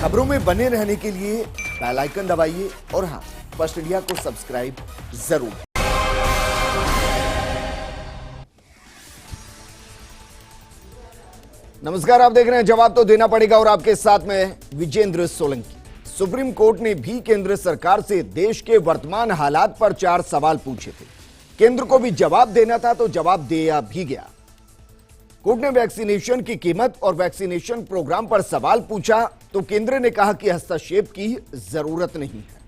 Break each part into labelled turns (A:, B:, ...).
A: खबरों में बने रहने के लिए बेल आइकन दबाइए और हाँ, फर्स्ट इंडिया को सब्सक्राइब जरूर। नमस्कार, आप देख रहे हैं जवाब तो देना पड़ेगा और आपके साथ में विजेंद्र सोलंकी। सुप्रीम कोर्ट ने भी केंद्र सरकार से देश के वर्तमान हालात पर 4 सवाल पूछे थे। केंद्र को भी जवाब देना था तो जवाब दिया भी गया। कोर्ट ने वैक्सीनेशन की कीमत और वैक्सीनेशन प्रोग्राम पर सवाल पूछा तो केंद्र ने कहा कि हस्तक्षेप की जरूरत नहीं है।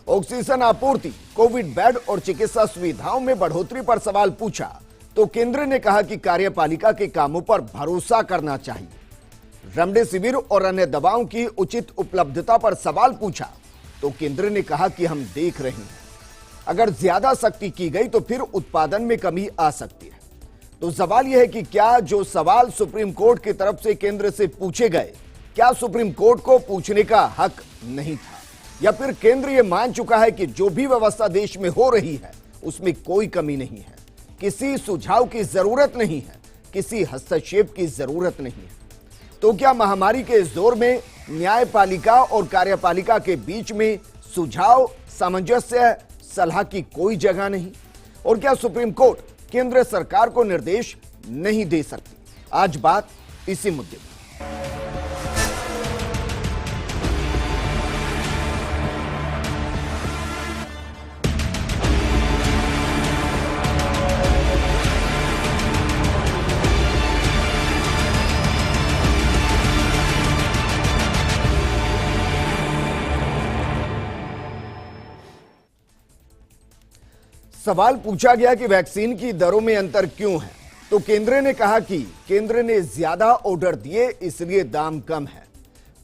A: ऑक्सीजन आपूर्ति, कोविड बेड और चिकित्सा सुविधाओं में बढ़ोतरी पर सवाल पूछा तो केंद्र ने कहा कि कार्यपालिका के कामों पर भरोसा करना चाहिए। रेमडेसिविर और अन्य दवाओं की उचित उपलब्धता पर सवाल पूछा तो केंद्र ने कहा कि हम देख रहे हैं, अगर ज्यादा सख्ती की गई तो फिर उत्पादन में कमी आ सकती है। तो सवाल यह है कि क्या जो सवाल सुप्रीम कोर्ट की तरफ से केंद्र से पूछे गए, क्या सुप्रीम कोर्ट को पूछने का हक नहीं था, या फिर केंद्र यह मान चुका है कि जो भी व्यवस्था देश में हो रही है उसमें कोई कमी नहीं है, किसी सुझाव की जरूरत नहीं है, किसी हस्तक्षेप की जरूरत नहीं है। तो क्या महामारी के इस दौर में न्यायपालिका और कार्यपालिका के बीच में सुझाव, सामंजस्य, सलाह की कोई जगह नहीं? और क्या सुप्रीम कोर्ट केंद्र सरकार को निर्देश नहीं दे सकती? आज बात इसी मुद्दे पर। सवाल पूछा गया कि वैक्सीन की दरों में अंतर क्यों है, तो केंद्र ने कहा कि केंद्र ने ज्यादा ऑर्डर दिए इसलिए दाम कम है।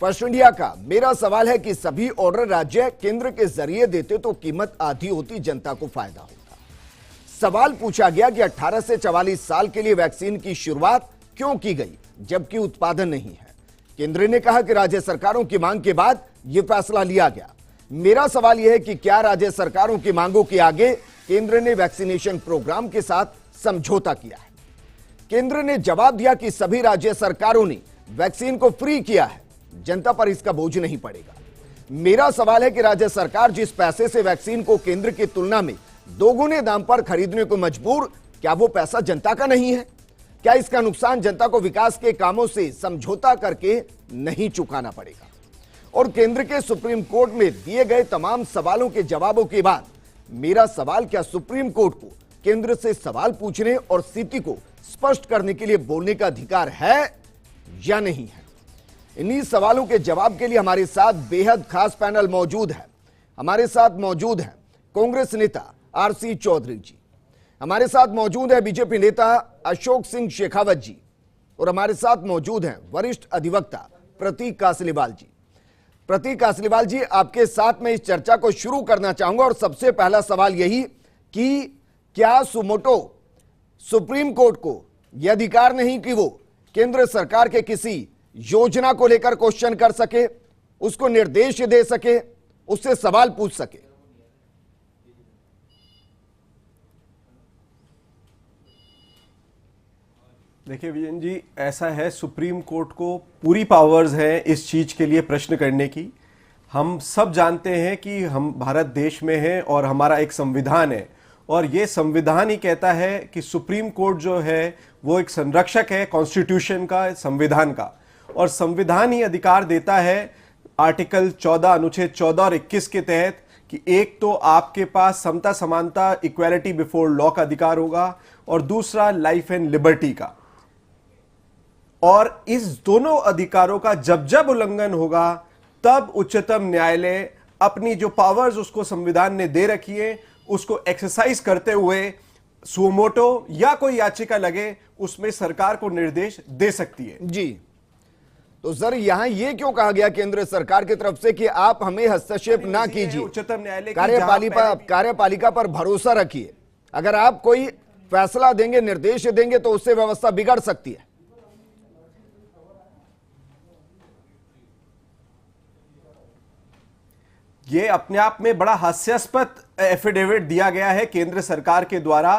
A: फर्स्ट इंडिया का मेरा सवाल है कि सभी ऑर्डर राज्य केंद्र के जरिए देते तो कीमत आधी होती, जनता को फायदा होता। सवाल पूछा गया कि 18 से 44 साल के लिए वैक्सीन की शुरुआत क्यों की गई जबकि उत्पादन नहीं है। केंद्र ने कहा कि राज्य सरकारों की मांग के बाद यह फैसला लिया गया। मेरा सवाल यह है कि क्या राज्य सरकारों की मांगों के आगे केंद्र ने वैक्सीनेशन प्रोग्राम के साथ समझौता किया है? केंद्र ने जवाब दिया कि सभी राज्य सरकारों ने वैक्सीन को फ्री किया है, जनता पर इसका बोझ नहीं पड़ेगा। मेरा सवाल है कि राज्य सरकार जिस पैसे से वैक्सीन को केंद्र की तुलना में दोगुने दाम पर खरीदने को मजबूर, क्या वो पैसा जनता का नहीं है? क्या इसका नुकसान जनता को विकास के कामों से समझौता करके नहीं चुकाना पड़ेगा? और केंद्र के सुप्रीम कोर्ट में दिए गए तमाम सवालों के जवाबों के बाद मेरा सवाल, क्या सुप्रीम कोर्ट को केंद्र से सवाल पूछने और स्थिति को स्पष्ट करने के लिए बोलने का अधिकार है या नहीं है? इन्हीं सवालों के जवाब के लिए हमारे साथ बेहद खास पैनल मौजूद है। हमारे साथ मौजूद है कांग्रेस नेता आरसी चौधरी जी, हमारे साथ मौजूद है बीजेपी नेता अशोक सिंह शेखावत जी, और हमारे साथ मौजूद हैं वरिष्ठ अधिवक्ता प्रतीक कासलीवाल जी। प्रतीक कासलीवाल जी, आपके साथ में इस चर्चा को शुरू करना चाहूंगा और सबसे पहला सवाल यही कि क्या सुमोटो सुप्रीम कोर्ट को यह अधिकार नहीं कि वो केंद्र सरकार के किसी योजना को लेकर क्वेश्चन कर सके, उसको निर्देश दे सके, उससे सवाल पूछ सके?
B: देखिए विजन जी, ऐसा है, सुप्रीम कोर्ट को पूरी पावर्स हैं इस चीज के लिए प्रश्न करने की। हम सब जानते हैं कि हम भारत देश में हैं और हमारा एक संविधान है, और ये संविधान ही कहता है कि सुप्रीम कोर्ट जो है वो एक संरक्षक है कॉन्स्टिट्यूशन का, संविधान का, और संविधान ही अधिकार देता है आर्टिकल 14, अनुच्छेद 14 और 21 के तहत कि एक तो आपके पास समता, समानता, इक्वालिटी बिफोर लॉ का अधिकार होगा, और दूसरा लाइफ एंड लिबर्टी का। और इस दोनों अधिकारों का जब जब उल्लंघन होगा तब उच्चतम न्यायालय अपनी जो पावर्स उसको संविधान ने दे रखी है उसको एक्सरसाइज करते हुए सुमोटो या कोई याचिका लगे उसमें सरकार को निर्देश दे सकती है।
A: जी, तो सर यहां यह क्यों कहा गया केंद्र सरकार की तरफ से कि आप हमें हस्तक्षेप ना कीजिए,
B: उच्चतम न्यायालय
A: कार्यपालिका पर भरोसा रखिए, अगर आप कोई फैसला देंगे, निर्देश देंगे तो उससे व्यवस्था बिगड़ सकती है?
B: ये अपने आप में बड़ा हास्यास्पद एफिडेविट दिया गया है केंद्र सरकार के द्वारा।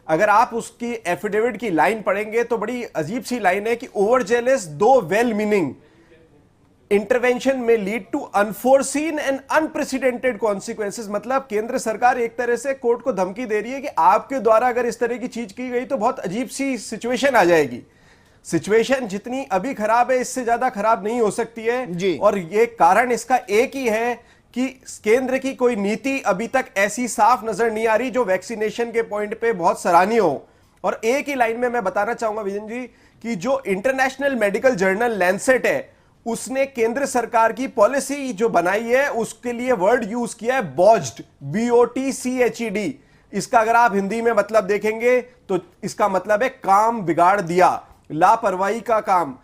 B: अगर आप उसकी एफिडेविट की लाइन पढ़ेंगे तो बड़ी अजीब सी लाइन है कि overzealous though well meaning intervention may lead to unforeseen and unprecedented consequences. मतलब केंद्र सरकार एक तरह से कोर्ट को धमकी दे रही है कि आपके द्वारा अगर इस तरह की चीज की गई तो बहुत अजीब सी सिचुएशन आ जाएगी। सिचुएशन जितनी अभी खराब है इससे ज्यादा खराब नहीं हो सकती है
A: जी।
B: और ये कारण इसका एक ही है कि केंद्र की कोई नीति अभी तक ऐसी साफ नजर नहीं आ रही जो वैक्सीनेशन के पॉइंट पे बहुत सराहनीय हो। और एक ही लाइन में मैं बताना चाहूंगा विजन जी कि जो इंटरनेशनल मेडिकल जर्नल लैंसेट है उसने केंद्र सरकार की पॉलिसी जो बनाई है उसके लिए वर्ड यूज किया है बॉज्ड, BOTCHED। इसका अगर आप हिंदी में मतलब देखेंगे तो इसका मतलब है काम बिगाड़ दिया, लापरवाही का काम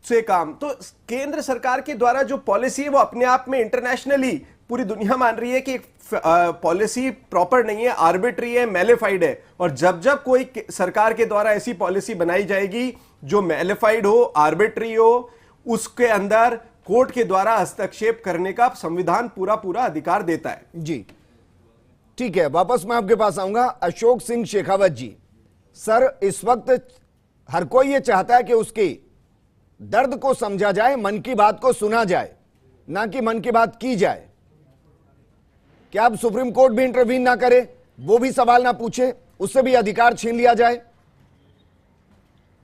B: से काम। तो केंद्र सरकार के द्वारा जो पॉलिसी है वो अपने आप में इंटरनेशनली पूरी दुनिया मान रही है कि पॉलिसी प्रॉपर नहीं है, आर्बिट्री है, मैलिफाइड है। और जब जब कोई सरकार के द्वारा ऐसी पॉलिसी बनाई जाएगी जो मैलिफाइड हो, आर्बिट्री हो, उसके अंदर कोर्ट के द्वारा हस्तक्षेप करने का संविधान पूरा पूरा अधिकार देता है।
A: जी ठीक है, वापस मैं आपके पास आऊंगा। अशोक सिंह शेखावत जी, सर इस वक्त हर कोई ये चाहता है कि उसके दर्द को समझा जाए, मन की बात को सुना जाए, ना कि मन की बात की जाए। क्या अब सुप्रीम कोर्ट भी इंटरवीन ना करे, वो भी सवाल ना पूछे, उससे भी अधिकार छीन लिया जाए?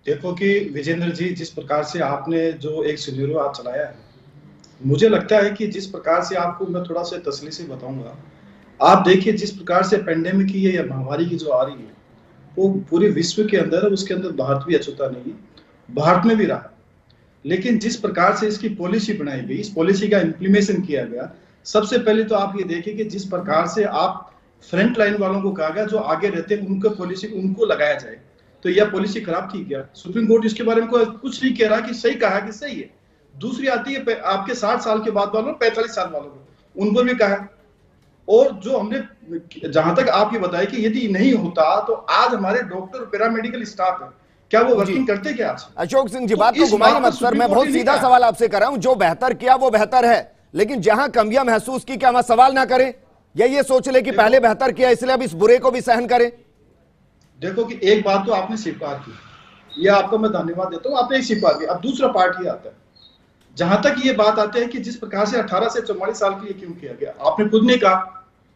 C: देखो कि विजेंद्र जी, जिस प्रकार से आपने जो एक सिनेरियो आज चलाया है, मुझे लगता है कि जिस प्रकार से आपको मैं थोड़ा सा तसल्ली से बताऊंगा। आप देखिए जिस प्रकार से पेंडेमिक की ये महामारी की जो आ रही है वो पूरे विश्व के अंदर है, उसके अंदर भारत भी अछूता नहीं है, भारत में भी रहा। लेकिन जिस प्रकार से इसकी पॉलिसी बनाई गई, इस पॉलिसी का इम्प्लीमेशन किया गया, सबसे पहले तो आप ये देखिए कि जिस प्रकार से आप फ्रंट लाइन वालों को कहा गया जो आगे रहते हैं उनको पॉलिसी उनको लगाया जाए, तो यह पॉलिसी खराब की क्या? सुप्रीम कोर्ट इसके बारे में कुछ नहीं कह रहा कि सही कहा कि सही है। दूसरी आती है आपके 60 साल के बाद वालों, 45 साल वालों को, उनको भी कहा। और जो हमने जहां तक आप ये बताया कि यदि नहीं होता तो आज हमारे डॉक्टर, पैरामेडिकल स्टाफ है, क्या वो वर्किंग करते क्या आज?
A: अशोक सिंह जी, बात को घुमाइए मत सर, मैं बहुत सीधा सवाल आपसे कर रहा हूं। जो बेहतर किया वो बेहतर है, लेकिन जहां कमियां महसूस की क्या हम सवाल ना करें, या ये सोच ले कि पहले बेहतर किया इसलिए अब इस बुरे को भी सहन करें? देखो कि एक बात तो आपने स्वीकार की, यह आपको मैं धन्यवाद देता हूं, आपने स्वीकार किया। अब दूसरा पार्ट ये आता है, जहां तक ये बात आती है कि जिस प्रकार से 18 से 44 साल के लिए क्यों किया गया, आपने खुद ने कहा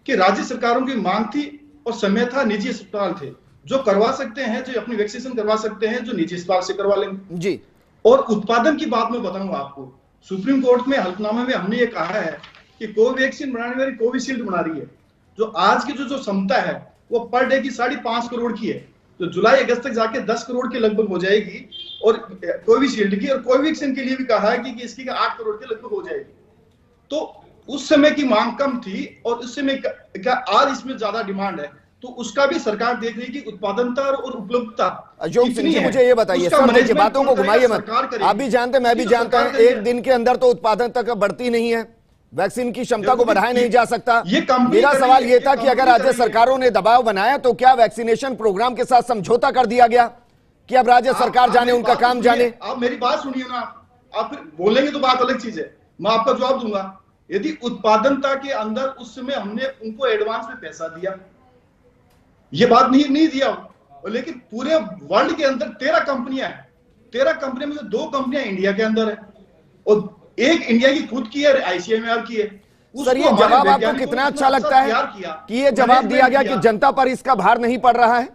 A: कि राज्य सरकारों की मांग थी और समय था, निजी अस्पताल थे जो करवा सकते हैं, जो अपनी वैक्सीनेशन करवा सकते हैं, जो निजी अस्पताल से करवा लेंगे जी। और उत्पादन की बात मैं बताऊंगा आपको, सुप्रीम कोर्ट में हल्फनामे में हमने ये कहा है कि कोवैक्सीन बनाने वाली कोविशील्ड बना रही है, जो आज की जो क्षमता है वो पर डे की 5.5 करोड़ की है, तो जुलाई अगस्त तक जाके 10 करोड़ के लगभग हो जाएगी। और कोविशील्ड की और कोवैक्सीन के लिए भी कहा है कि इसकी 8 करोड़ के लगभग हो जाएगी। तो उस समय की मांग कम थी और उस समय क्या आज इसमें ज्यादा डिमांड है, तो उसका भी सरकार देख रही है कि उत्पादनता और उपलब्धता। अशोक सिंह जी, मुझे ये बताइए सर, देखिए बातों को घुमाइए मत, आप भी जानते हैं मैं भी जानता हूं, एक दिन के अंदर तो उत्पादनता बढ़ती नहीं है, वैक्सीन की क्षमता को बढ़ाया नहीं जा सकता। मेरा सवाल यह था कि अगर राज्य सरकारों ने दबाव बनाया तो क्या वैक्सीनेशन प्रोग्राम के साथ समझौता कर दिया गया कि अब राज्य सरकार जाने, उनका काम जाने? आप मेरी बात सुनिए ना, आप फिर बोलेंगे तो बात अलग चीज है, मैं आपका जवाब दूंगा। यदि उत्पादनता के अंदर उस समय हमने उनको एडवांस में पैसा दिया, ये बात नहीं दिया, लेकिन पूरे वर्ल्ड के अंदर 13 कंपनियां हैं, 13 कंपनियों में से 2 कंपनियां इंडिया के अंदर है और एक इंडिया की खुद की है, ICMR की है। सर ये जवाब आपको कितना अच्छा लगता है कि ये जवाब दिया गया कि जनता पर इसका भार नहीं पड़ रहा है?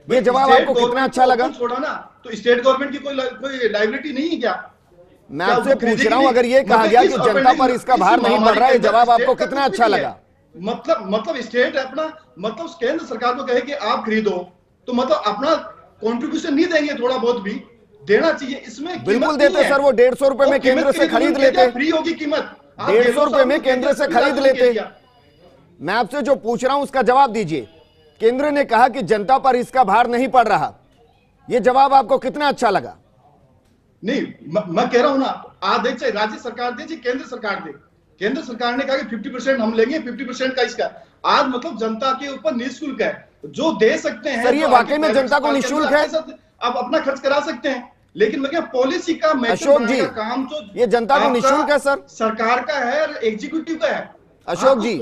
A: ये जवाब आपको कितना अच्छा लगा? छोड़ा ना, तो स्टेट गवर्नमेंट की कोई लायबिलिटी नहीं है क्या? मैं आपसे पूछ रहा हूं, अगर ये कहा गया कि जनता पर इसका भार नहीं पड़ रहा है, जवाब आपको कितना अच्छा लगा? मतलब स्टेट अपना, मतलब केंद्र सरकार को कहे कि आप खरीदो, तो मतलब अपना कंट्रीब्यूशन नहीं देंगे, थोड़ा बहुत भी देना चाहिए। इसमें बिल्कुल देते सर, वो 150 रुपए में केंद्र से खरीद लेते, फ्री होगी कीमत, 150 रुपए में केंद्र से खरीद लेते। मैं आपसे जो पूछ रहा हूं उसका जवाब दीजिए। केंद्र ने कहा कि जनता पर इसका भार नहीं पड़ रहा, ये जवाब आपको कितना अच्छा लगा? नहीं, मैं कह रहा हूं ना, आज देख चाहे राज्य सरकार दे चाहे केंद्र सरकार दे, केंद्र सरकार ने कहा कि 50% हम लेंगे, 50% का इसका, आज मतलब जनता के ऊपर निःशुल्क है, जो दे सकते हैं। सर ये वाकई में जनता को निःशुल्क है, आप अपना खर्च करा सकते हैं, लेकिन मैं क्या पॉलिसी का अशोक जी काम तो ये जनता को निःशुल्क है सर, सरकार का है, एग्जीक्यूटिव का है। अशोक जी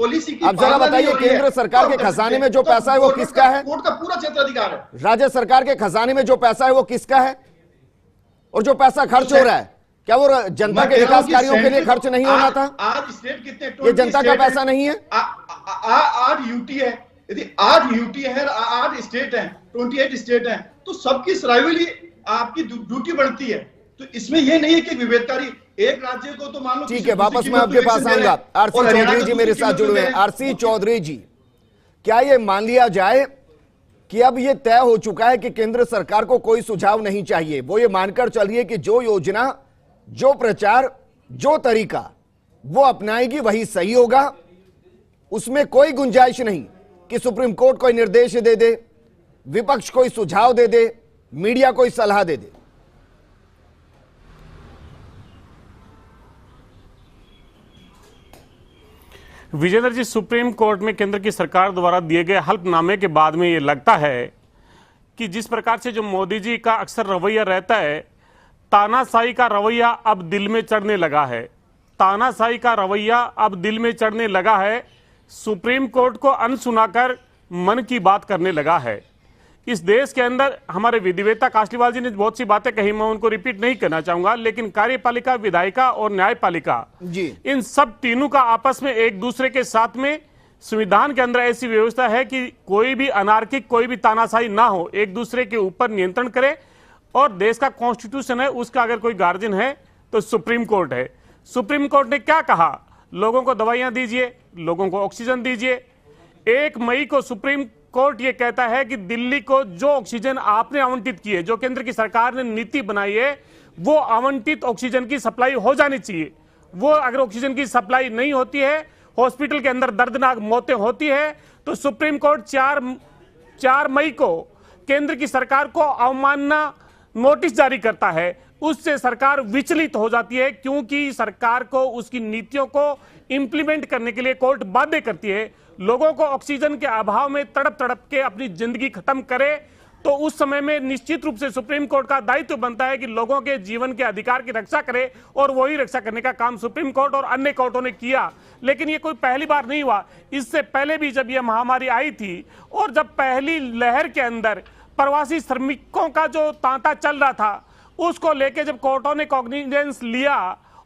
A: अब जरा बताइए, केंद्र सरकार के खजाने में जो पैसा है वो किसका है? कोर्ट का पूरा क्षेत्राधिकार है। राज्य सरकार के खजाने में जो पैसा है वो किसका है? और जो पैसा खर्च हो रहा है क्या वो जनता के विकास कार्यों के लिए खर्च नहीं होना था?
C: आज स्टेट कितने,
A: ये जनता का पैसा नहीं है?
C: आज यूटी है, यदि आज यूटी है, आज स्टेट है, 28 स्टेट है, तो सबकी सर्वाइवल आपकी ड्यूटी बढ़ती है। तो इसमें ये नहीं है कि विवेककारी एक राज्य को तो मान लो। ठीक है,
A: वापस मैं आपके पास आऊंगा। आरसी चौधरी जी मेरे साथ जुड़े हैं। आरसी चौधरी जी, क्या ये मान लिया जाए कि अब ये तय हो चुका है कि केंद्र सरकार को कोई सुझाव नहीं चाहिए, वो ये मानकर चलिए कि जो योजना, जो प्रचार, जो तरीका वो अपनाएगी वही सही होगा, उसमें कोई गुंजाइश नहीं कि सुप्रीम कोर्ट कोई निर्देश दे दे, विपक्ष कोई सुझाव दे दे, मीडिया कोई सलाह दे दे?
D: विजेंद्र जी, सुप्रीम कोर्ट में केंद्र की सरकार द्वारा दिए गए हल्फनामे के बाद में ये लगता है कि जिस प्रकार से जो मोदी जी का अक्सर रवैया रहता है, तानाशाही का रवैया अब दिल में चढ़ने लगा है। तानाशाही का रवैया अब दिल में चढ़ने लगा है। सुप्रीम कोर्ट को अनसुनाकर मन की बात करने लगा है। इस देश के अंदर हमारे विधिवेत्ता कासलीवाल जी ने बहुत सी बातें कही, मैं उनको रिपीट नहीं करना चाहूंगा, लेकिन कार्यपालिका, विधायिका और न्यायपालिका
A: जी,
D: इन सब तीनों का आपस में एक दूसरे के साथ में संविधान के अंदर ऐसी व्यवस्था है कि कोई भी अनार्किक, कोई भी तानाशाही ना हो, एक दूसरे के ऊपर नियंत्रण करे। और देश का कॉन्स्टिट्यूशन है, उसका अगर कोई गार्जियन है तो सुप्रीम कोर्ट है। सुप्रीम कोर्ट ने क्या कहा? लोगों को दवाइयां दीजिए, लोगों को ऑक्सीजन दीजिए। 1 मई को सुप्रीम कोर्ट ये कहता है कि दिल्ली को जो ऑक्सीजन आपने आवंटित की है, जो केंद्र की सरकार ने नीति बनाई है, वो आवंटित ऑक्सीजन की सप्लाई हो जानी चाहिए। वो अगर ऑक्सीजन की सप्लाई नहीं होती है, हॉस्पिटल के अंदर दर्दनाक मौतें होती है, तो सुप्रीम कोर्ट 4 मई को केंद्र की सरकार को अवमानना नोटिस जारी करता है। उससे सरकार विचलित हो जाती है, क्योंकि सरकार को उसकी नीतियों को इंप्लीमेंट करने के लिए कोर्ट बाध्य करती है। लोगों को ऑक्सीजन के अभाव में तड़प तड़प के अपनी जिंदगी खत्म करे, तो उस समय में निश्चित रूप से सुप्रीम कोर्ट का दायित्व बनता है कि लोगों के जीवन के अधिकार की रक्षा करे, और वही रक्षा करने का काम सुप्रीम कोर्ट और अन्य कोर्टों ने किया। लेकिन ये कोई पहली बार नहीं हुआ। इससे पहले भी जब यह महामारी आई थी और जब पहली लहर के अंदर प्रवासी श्रमिकों का जो तांता चल रहा था, उसको लेके जब कोर्टों ने कॉग्निजेंस लिया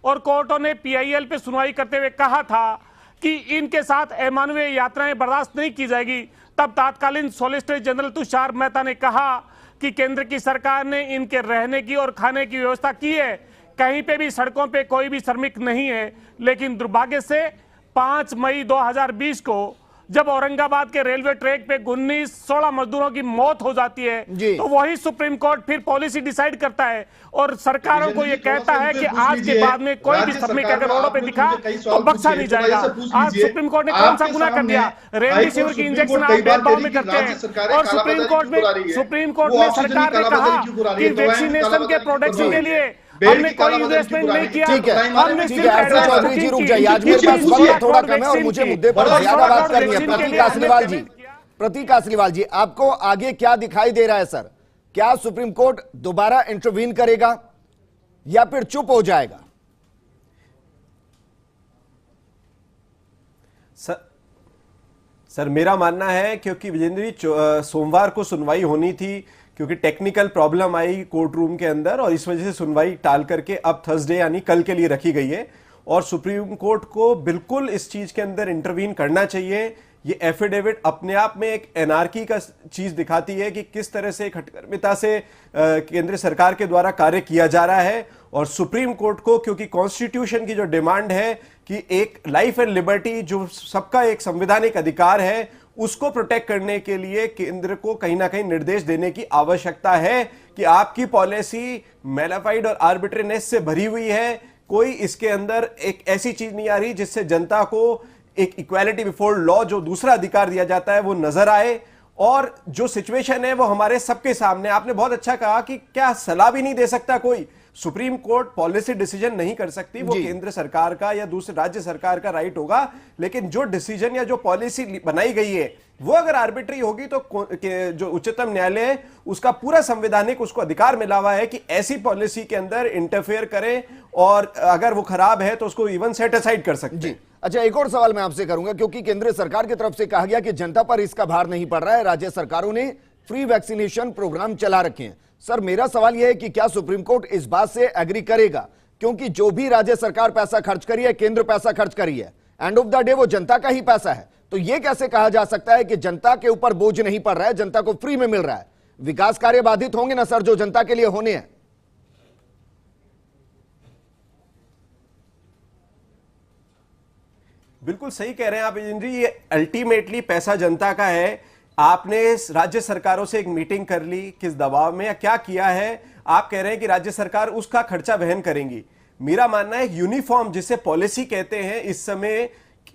D: और कोर्टों ने पीआईएल पे सुनवाई करते हुए कहा था कि इनके साथ अमानवीय यात्राएं बर्दाश्त नहीं की जाएगी, तब तत्कालीन सॉलिसिटर जनरल तुषार मेहता ने कहा कि केंद्र की सरकार ने इनके रहने की और खाने की व्यवस्था की है, कहीं पे भी सड़कों पे कोई भी श्रमिक नहीं है। लेकिन दुर्भाग्य से 5 मई 2020 को जब औरंगाबाद के रेलवे ट्रैक पे 19-16 मजदूरों की मौत हो जाती है, तो वही सुप्रीम कोर्ट फिर पॉलिसी डिसाइड करता है और सरकारों को ये कहता है कि आज के बाद में कोई भी श्रमिक अगर रोडों पे दिखा तो बख्शा नहीं जाएगा। आज सुप्रीम कोर्ट ने कौन सा गुनाह कर दिया? रेमडेसिविर की इंजेक्शन आप भेदभाव में करते हैं, और सुप्रीम कोर्ट में सरकार ने कहा कि वैक्सीनेशन के प्रोडक्शन के लिए हमने कोई इन्वेस्टमेंट नहीं किया।
A: ठीक है, चौधरी जी रुक जाइए, आज मेरे पास वक्त थोड़ा कम है और मुझे मुद्दे पर ज्यादा बात करनी है। प्रतीक कासलीवाल जी, आपको आगे क्या दिखाई दे रहा है सर? क्या सुप्रीम कोर्ट दोबारा इंटरवीन करेगा या फिर चुप हो जाएगा?
B: सर मेरा मानना है, क्योंकि विजेंद्र जी सोमवार को सुनवाई होनी थी, क्योंकि टेक्निकल प्रॉब्लम आई कोर्ट रूम के अंदर और इस वजह से सुनवाई टाल करके अब थर्सडे यानी कल के लिए रखी गई है। और सुप्रीम कोर्ट को बिल्कुल इस चीज के अंदर इंटरवीन करना चाहिए। ये एफिडेविट अपने आप में एक एनार्की का चीज दिखाती है कि किस तरह से हठकर्मिता से केंद्र सरकार के द्वारा कार्य किया जा रहा है। और सुप्रीम कोर्ट को, क्योंकि कॉन्स्टिट्यूशन की जो डिमांड है कि एक लाइफ एंड लिबर्टी जो सबका एक संवैधानिक अधिकार है, उसको प्रोटेक्ट करने के लिए केंद्र को कहीं ना कहीं निर्देश देने की आवश्यकता है कि आपकी पॉलिसी मैलाफाइड और आर्बिट्रेनेस से भरी हुई है। कोई इसके अंदर एक ऐसी चीज नहीं आ रही जिससे जनता को एक इक्वालिटी बिफोर लॉ जो दूसरा अधिकार दिया जाता है वो नजर आए। और जो सिचुएशन है वो हमारे सबके सामने। आपने बहुत अच्छा कहा कि क्या सलाह भी नहीं दे सकता कोई? सुप्रीम कोर्ट पॉलिसी डिसीजन नहीं कर सकती, वो केंद्र सरकार का या दूसरे राज्य सरकार का राइट होगा। लेकिन जो डिसीजन या जो पॉलिसी बनाई गई है वो अगर आर्बिट्री होगी तो जो उच्चतम न्यायालय है उसका पूरा संवैधानिक उसको अधिकार मिला हुआ है कि ऐसी पॉलिसी के अंदर इंटरफेयर करे, और अगर वो खराब है तो उसको इवन सेट असाइड कर सकते हैं।
A: अच्छा, एक और सवाल मैं आपसे करूंगा, क्योंकि केंद्र सरकार की तरफ से कहा गया कि जनता पर इसका भार नहीं पड़ रहा है, राज्य सरकारों ने फ्री वैक्सीनेशन प्रोग्राम चला रखे हैं। सर मेरा सवाल यह है कि क्या सुप्रीम कोर्ट इस बात से एग्री करेगा क्योंकि जो भी राज्य सरकार पैसा खर्च करी है, केंद्र पैसा खर्च करी है, एंड ऑफ द डे वो जनता का ही पैसा है। तो ये कैसे कहा जा सकता है कि जनता के ऊपर बोझ नहीं पड़ रहा है, जनता को फ्री में मिल रहा है? विकास कार्य बाधित होंगे ना सर, जो जनता के लिए होने हैं।
B: बिल्कुल सही कह रहे हैं आप जी, ये अल्टीमेटली पैसा जनता का है। आपने राज्य सरकारों से एक मीटिंग कर ली, किस दबाव में या क्या किया है? आप कह रहे हैं कि राज्य सरकार उसका खर्चा वहन करेंगी। मेरा मानना है यूनिफॉर्म, जिसे पॉलिसी कहते हैं इस समय,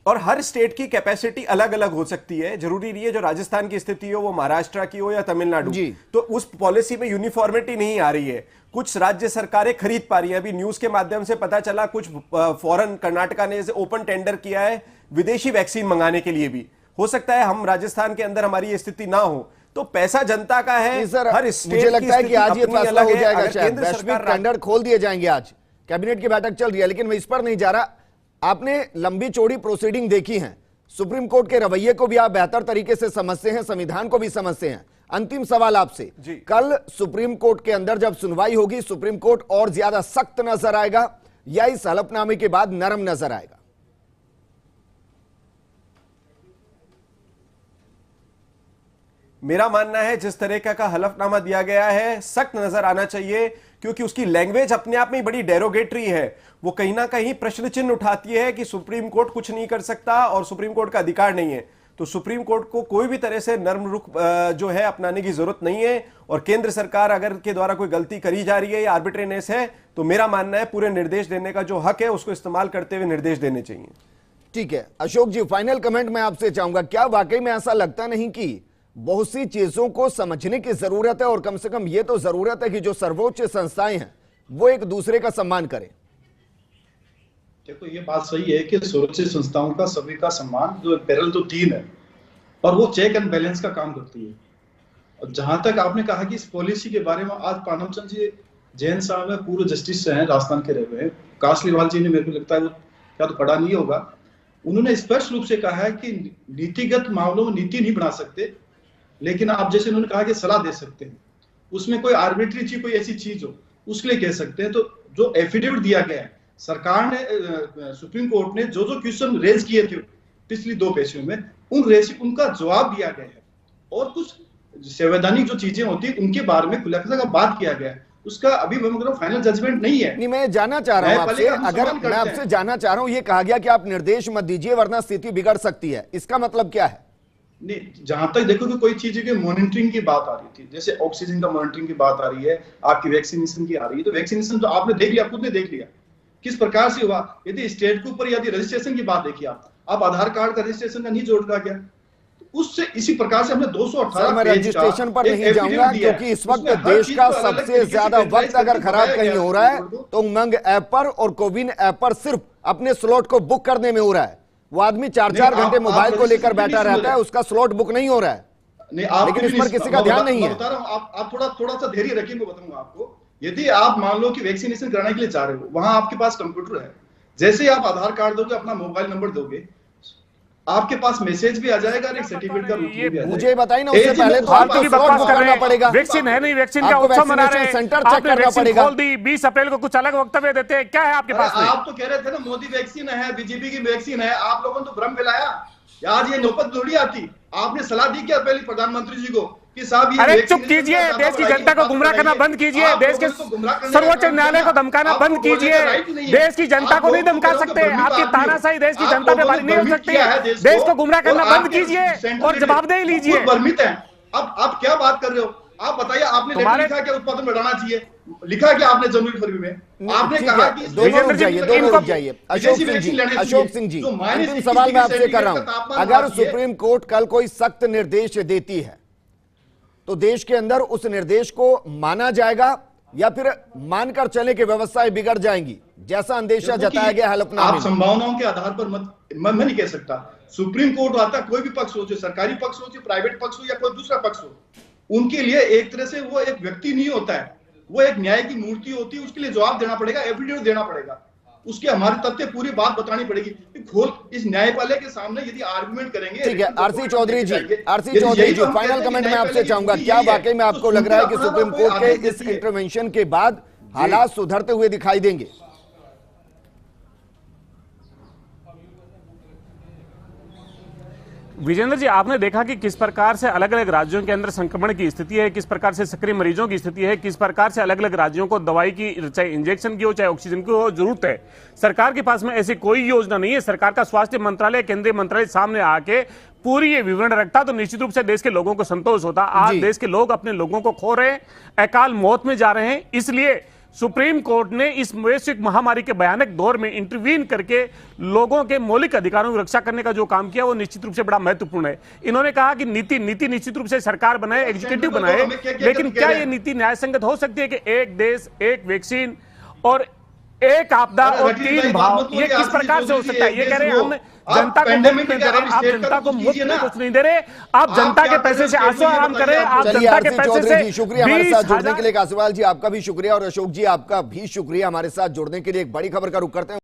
B: और हर स्टेट की कैपेसिटी अलग अलग हो सकती है। जरूरी नहीं है जो राजस्थान की स्थिति हो वो महाराष्ट्र की हो या तमिलनाडु, तो उस पॉलिसी में यूनिफॉर्मिटी नहीं आ रही है। कुछ राज्य सरकारें खरीद पा रही है। अभी न्यूज के माध्यम से पता चला कुछ फॉरेन, कर्नाटका ने जैसे ओपन टेंडर किया है विदेशी वैक्सीन मंगाने के लिए भी। हो सकता है हम राजस्थान के अंदर हमारी ये स्थिति ना हो। तो पैसा जनता का है, हर स्टेट
A: मुझे लगता है कि आज ये फैसला हो जाएगा, शायद
B: केंद्र
A: वैश्विक
B: सरकार
A: टेंडर खोल दिए जाएंगे। आज कैबिनेट की बैठक चल रही है, लेकिन मैं इस पर नहीं जा रहा। आपने लंबी चौड़ी प्रोसीडिंग देखी है, सुप्रीम कोर्ट के रवैये को भी आप बेहतर तरीके से समझते हैं, संविधान को भी समझते हैं। अंतिम सवाल आपसे, कल सुप्रीम कोर्ट के अंदर जब सुनवाई होगी, सुप्रीम कोर्ट और ज्यादा सख्त नजर आएगा या इस हलफनामे के बाद नरम नजर आएगा?
B: मेरा मानना है जिस तरीके का हलफनामा दिया गया है सख्त नजर आना चाहिए, क्योंकि उसकी लैंग्वेज अपने आप में बड़ी डेरोगेटरी है। वो कहीं ना कहीं प्रश्न चिन्ह उठाती है कि सुप्रीम कोर्ट कुछ नहीं कर सकता और सुप्रीम कोर्ट का अधिकार नहीं है। तो सुप्रीम कोर्ट को कोई भी तरह से नर्म रुख जो है अपनाने की जरूरत नहीं है। और केंद्र सरकार अगर के द्वारा कोई गलती करी जा रही है या आर्बिट्रेनेस है, तो मेरा मानना है पूरे निर्देश देने का जो हक है उसको इस्तेमाल करते हुए निर्देश देने चाहिए।
A: ठीक है अशोक जी, फाइनल कमेंट मैं आपसे चाहूंगा, क्या वाकई में ऐसा लगता नहीं कि बहुत सी चीजों को समझने की जरूरत है, और कम से कम ये तो जरूरत है कि जो सर्वोच्च संस्थाएं हैं वो एक दूसरे का सम्मान करें?
C: देखो ये बात सही है कि सर्वोच्च संस्थाओं का सभी का सम्मान, जो पैरेलल तो तीन है और वो चेक एंड बैलेंस का काम करती है। और जहां तक आपने कहा कि इस पॉलिसी के बारे में, आज पानमचंद जी जैन साहब में पूर्व जस्टिस हैं, राजस्थान के रहे हुए हैं, कासलीवाल जी ने, मेरे को लगता है वो क्या तो पढ़ा नहीं होगा, उन्होंने स्पष्ट रूप से कहा है कि नीतिगत मामलों में नीति नहीं बना सकते, लेकिन आप जैसे उन्होंने कहा कि सलाह दे सकते हैं। उसमें कोई आर्बिट्री चीज, कोई ऐसी चीज हो उसके लिए कह सकते हैं। तो जो एफिडेविट दिया गया है, सरकार ने, सुप्रीम कोर्ट ने जो जो क्वेश्चन रेज किए थे पिछली दो पेशियों में, उनका जवाब दिया गया है। और कुछ संवैधानिक जो चीजें होती है उनके बारे में खुलासा का बात किया गया है। उसका अभी फाइनल जजमेंट नहीं है।
A: नहीं, मैं जानना चाह रहा हूं आपसे, अगर मैं आपसे जानना चाह रहा हूं, ये कहा गया कि आप निर्देश मत दीजिए वरना स्थिति बिगड़ सकती है, इसका मतलब क्या है?
C: नहीं, जहां तक देखो कि कोई चीज की मॉनिटरिंग की बात आ रही थी, जैसे ऑक्सीजन का मॉनिटरिंग की बात आ रही है, आपकी वैक्सीनेशन की आ रही है, तो वैक्सीनेशन तो आपने देख लिया, खुद ने देख लिया किस प्रकार से हुआ। यदि स्टेट के ऊपर यदि रजिस्ट्रेशन की बात देखिए, आप आधार कार्ड का रजिस्ट्रेशन का नहीं जोड़ रखा गया, उससे इसी प्रकार से हमने 218
A: मैं रजिस्ट्रेशन पर नहीं जाऊंगा, क्योंकि इस वक्त देश का सबसे ज्यादा वक्त अगर खराब कहीं हो रहा है तो उमंग ऐप पर और कोविन ऐप पर सिर्फ अपने स्लॉट को बुक करने में हो रहा है। वो आदमी 4-4 घंटे मोबाइल को लेकर बैठा रहता है, उसका स्लॉट बुक नहीं हो रहा है, लेकिन इस पर किसी का ध्यान नहीं है।
C: आप थोड़ा सा धैर्य रखिए, मैं बताऊंगा आपको। यदि आप मान लो कि वैक्सीनेशन कराने के लिए जा रहे हो, वहां आपके पास कंप्यूटर है, जैसे ही आप आधार कार्ड दोगे, अपना मोबाइल नंबर दोगे, आपके पास मैसेज भी आ जाएगा और एक सर्टिफिकेट का रूप भी आ जाएगा।
A: मुझे बताइए ना, उससे पहले तो आपको स्लॉट बुक करना पड़ेगा।
D: वैक्सीन है नहीं, वैक्सीन का उत्सव मना रहे हैं,
A: सेंटर चेक करना पड़ेगा।
D: खोल दी 20 अप्रैल को, कुछ अलग वक्तव्य देते हैं, क्या है आपके पास?
C: आप तो कह रहे थे ना मोदी वैक्सीन है, बीजेपी की वैक्सीन है, आप लोगों ने तो भ्रम फैलाया। आज ये नौबत थोड़ी आती, आपने सलाह दी क्या पहले प्रधानमंत्री जी को कि साहब
D: अरे चुप कीजिए, देश की जनता को गुमराह करना बंद कीजिए, देश के सर्वोच्च न्यायालय को धमकाना बंद कीजिए। देश की जनता को नहीं धमका सकते, आपकी तानाशाही देश की जनता पे भारी नहीं हो सकती। देश को गुमराह करना बंद कीजिए और जवाबदेही लीजिए।
C: भ्रमित है। अब आप क्या बात कर रहे हो? आप बताइए, आपने लिखा क्या उत्पादन बढ़ाना चाहिए? लिखा क्या आपने जनवरी फरवरी में? आपने कहा कि
A: दोनों रुक जाइए। अशोक सिंह जी, अंतिम सवाल मैं आपसे कर रहा हूं, अगर सुप्रीम कोर्ट कल कोई सख्त निर्देश देती है तो देश के अंदर उस निर्देश को माना जाएगा या फिर मानकर चले कि व्यवस्थाएं बिगड़ जाएंगी, जैसा अंदेशा जताया गया हलफनामे में?
C: आप संभावनाओं के आधार पर मैं नहीं कह सकता। सुप्रीम कोर्ट आता, कोई भी पक्ष हो, सरकारी पक्ष हो, प्राइवेट पक्ष हो या कोई दूसरा पक्ष हो, उनके लिए एक तरह से वो एक व्यक्ति नहीं होता है, वो एक न्याय की मूर्ति होती है। उसके लिए जवाब देना पड़ेगा, एफिडेविट देना पड़ेगा, उसके हमारे तथ्य पूरी बात बतानी पड़ेगी। खोल इस न्यायपालिका के सामने यदि आर्गुमेंट करेंगे।
A: ठीक है आरसी चौधरी जी, फाइनल कमेंट मैं आपसे चाहूंगा, क्या वाकई में आपको लग रहा है कि सुप्रीम कोर्ट के इस इंटरवेंशन के बाद हालात सुधरते हुए दिखाई देंगे?
D: विजेंद्र जी, आपने देखा कि किस प्रकार से अलग अलग राज्यों के अंदर संक्रमण की स्थिति है, किस प्रकार से सक्रिय मरीजों की स्थिति है, किस प्रकार से अलग अलग राज्यों को दवाई की, चाहे इंजेक्शन की हो चाहे ऑक्सीजन की हो, जरूरत है। सरकार के पास में ऐसी कोई योजना नहीं है। सरकार का स्वास्थ्य मंत्रालय, केंद्रीय मंत्रालय सामने आके पूरी ये विवरण रखता तो निश्चित रूप से देश के लोगों को संतोष होता। आज देश के लोग अपने लोगों को खो रहे हैं, अकाल मौत में जा रहे हैं। इसलिए सुप्रीम कोर्ट ने इस वैश्विक महामारी के भयानक दौर में इंटरवीन करके लोगों के मौलिक अधिकारों की रक्षा करने का जो काम किया वो निश्चित रूप से बड़ा महत्वपूर्ण है। इन्होंने कहा कि नीति निश्चित रूप से सरकार बनाए, एग्जीक्यूटिव बनाए, लेकिन क्या ये नीति न्यायसंगत हो सकती है कि एक देश, एक वैक्सीन और एक आपदा और 3 भाव, ये किस प्रकार से हो सकता है? ये कह रहे हैं हम जनता को मुफ्त में दे रहे हैं, आप जनता को मुफ्त में कुछ नहीं दे रहे, आप जनता के पैसे से आंसू आराम कर रहे हैं, आप जनता के पैसे से।
A: शुक्रिया हमारे साथ जुड़ने के लिए। कासीवाल जी आपका भी शुक्रिया और अशोक जी आपका भी शुक्रिया हमारे साथ जुड़ने के लिए। एक बड़ी खबर का रुख करते हैं।